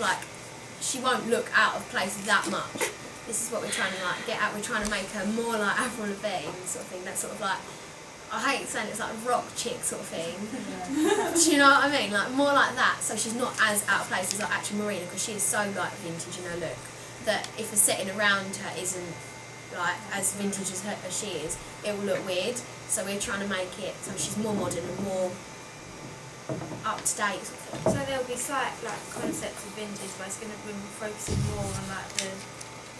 like, she won't look out of place that much. This is what we're trying to like get at. We're trying to make her more like Avril Lavigne sort of thing. That's sort of like, I hate saying it's like rock chick sort of thing. Yeah. Do you know what I mean? Like more like that. So she's not as out of place as like actually Marina, because she is so like vintage in her look that if the setting around her isn't like as vintage as she is, it will look weird. So we're trying to make it so she's more modern and more up to date sort of thing. So there'll be slight like concepts of vintage, but it's going to be focusing more on like the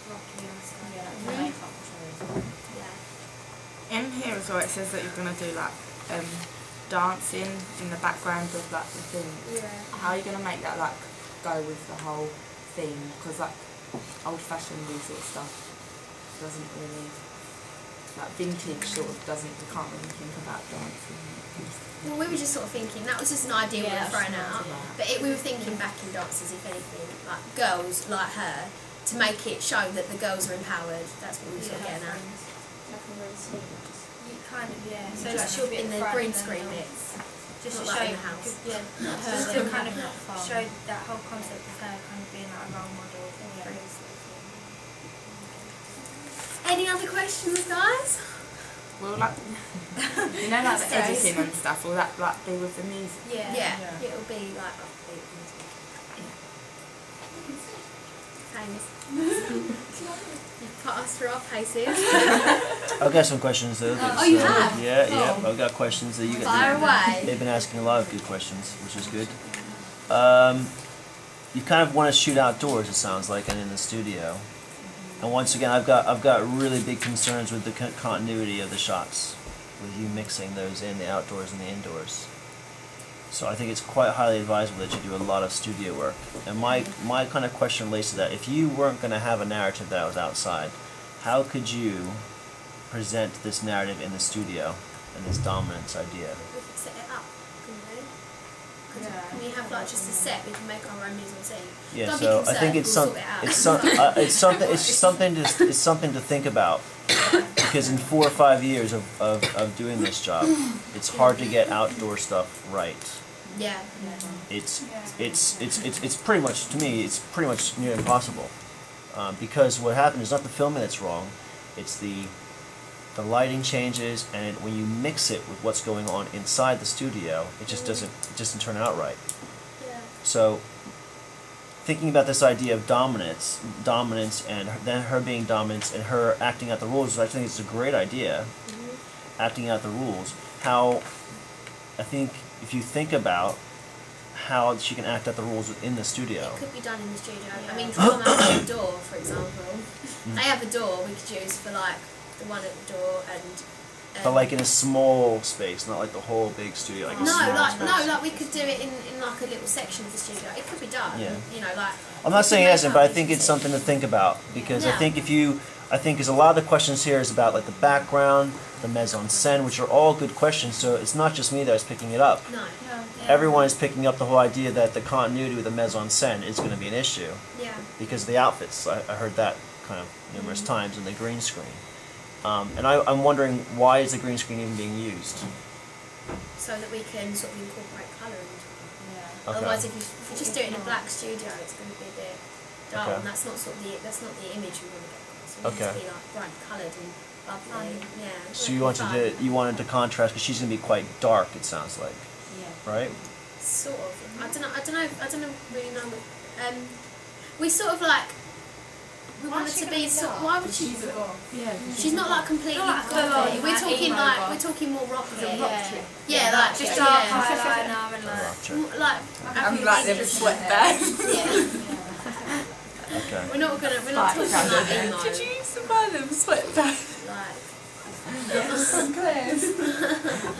rocky and stuff. Yeah, like the makeup choice. Yeah. In here as well, it says that you're going to do like dancing in the background of like the thing. Yeah. How are you going to make that like go with the whole theme? Because like old-fashioned sort of stuff doesn't really, like vintage sort of doesn't, you can't really think about dancing. Well, we were just sort of thinking, that was just an idea we were throwing out, but we were thinking backing dancers, if anything, like girls like her, to make it show that the girls are empowered. That's what we were sort of getting at. Kind of, yeah. So Just like she'll be in the green screen bits, just to not show like in the house. Yeah, just to kind of show that whole concept of her kind of being like a role model. Any other questions, guys? Well, like, you know, like the editing and stuff, will that like be with the music? Yeah. It'll be like upbeat music. You've put us through our paces. I've got some questions though. Oh, you have? Yeah, I've got questions that you got. Fire away. They've been asking a lot of good questions, which is good. You kind of want to shoot outdoors, it sounds like, and in the studio. And once again, I've got really big concerns with the continuity of the shots, with you mixing those in the outdoors and the indoors. So I think it's quite highly advisable that you do a lot of studio work. And my kind of question relates to that. If you weren't going to have a narrative that was outside, how could you present this narrative in the studio and this dominance idea? We could set it up, couldn't we? Can we have like just a set? We can make our own mise en scene. Yeah, Don't so be I think concerned, it's something to think about, because in 4 or 5 years of doing this job, it's hard to get outdoor stuff right. Yeah. It's pretty much, to me, it's pretty much near impossible, because what happens is not the filming that's wrong, it's the lighting changes, and when you mix it with what's going on inside the studio, it just doesn't turn out right. Yeah. So, thinking about this idea of dominance, and then her being dominant and her acting out the rules, I think it's a great idea. Acting out the rules. How, I think, if you think about how she can act out the rules within the studio. It could be done in the studio. I mean, to come out the door, for example, they have a door we could use for like the one at the door and. But like in a small space, not like the whole big studio. Like like we could do it in like a little section of the studio. It could be done. Yeah. You know, like. I'm not saying it isn't, but I think it's something to think about, because I think because a lot of the questions here is about like the background, the mise en scène, which are all good questions. So it's not just me that's picking it up. No. Everyone is picking up the whole idea that the continuity with the mise en scène is going to be an issue. Yeah. Because of the outfits. I heard that kind of numerous times in the green screen. And I'm wondering, why is the green screen even being used? So that we can sort of incorporate colour into it. Yeah. Okay. Otherwise, if you just do it in a black studio, it's going to be a bit dull, Okay. and that's not the image we want to get across. It needs to be like bright coloured and bubbly. Yeah. So you wanted to contrast, because she's going to be quite dark, it sounds like. Yeah. Right? Sort of. I don't really know. We sort of like. We want it to be sort. Why would she? She's not like completely gothy. We're talking more rocky. Yeah, like just dark eyeliner and like. I'm like them sweatbands. Yeah. Okay. We're not talking like emo. Did you used to buy them sweatbands? Like. Yes.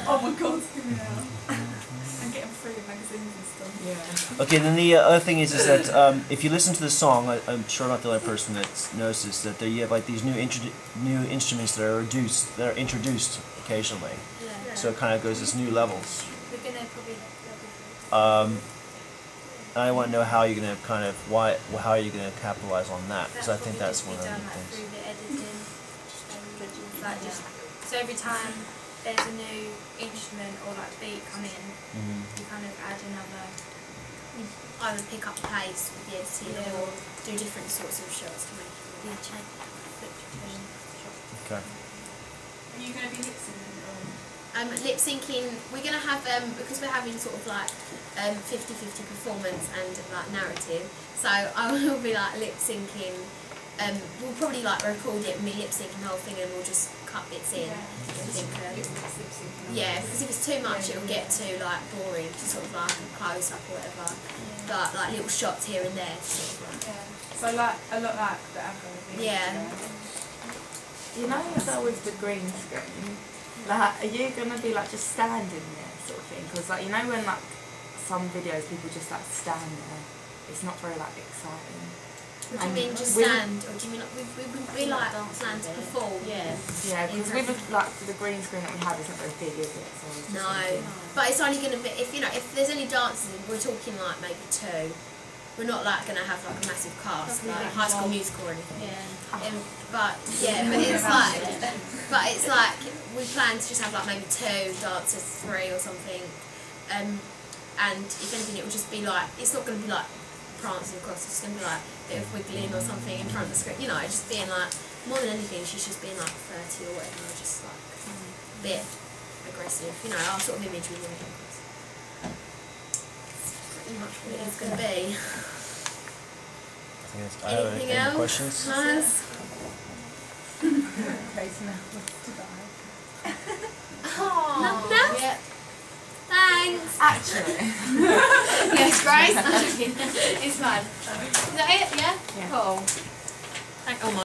Oh my god, give me now. I'm getting free magazines and stuff. Yeah. Okay, then the other thing is that if you listen to the song, I'm sure I'm not the only person that knows this, that you have like these new instruments that are introduced occasionally. Yeah. So it kind of goes this new levels. We're gonna probably. I want to know how you're going to how are you going to capitalize on that, because I think that's one of the things. Through the editing, so every time there's a new instrument or like beat come in, you kind of add another either pick up the pace with the editing or do different sorts of shots to make it Yeah, more. change. Okay. Are you going to be lip syncing or? Lip syncing, we're going to have, because we're having sort of like 50-50 performance and like narrative, so I will be like lip syncing. We'll probably like record it and me lip syncing the whole thing and we'll just cut bits in. Yeah, because if it's too much it'll get too like boring, just sort of like a close up or whatever. But like little shots here and there, sort of like. So like a lot like the Afro. Yeah. You know, as well with the green screen, like, are you gonna be like just standing there, sort of thing? Because like, you know, when like some videos people just like stand there, it's not very like exciting. What do you mean, just we- stand, or do you mean like we like plan to perform? Yeah. Yeah, because with like the green screen that we have isn't very big, is it? So I was just No, thinking, but it's only going to be, if you know, if there's any dancers, we're talking like maybe 2. We're not like going to have like a massive cast, like High School Musical or anything. Yeah. But it's like, we plan to just have like maybe 2 dancers, 3 or something. And if anything, it will just be like, it's not going to be like prancing across, it's going to be like a bit of wiggling or something in front of the screen. You know, just being like, more than anything, she's just being like 30 or whatever, just like a bit aggressive. You know, our sort of image we want to come across. Pretty much what it is going to be. I think I don't have Anything any else? questions? Nice. Katie now wants to die. Nothing else? Yeah. Thanks. Actually, Yes, Grace. I'm joking. It's fine. Is that it? Yeah? Yeah. Cool. Thank, oh my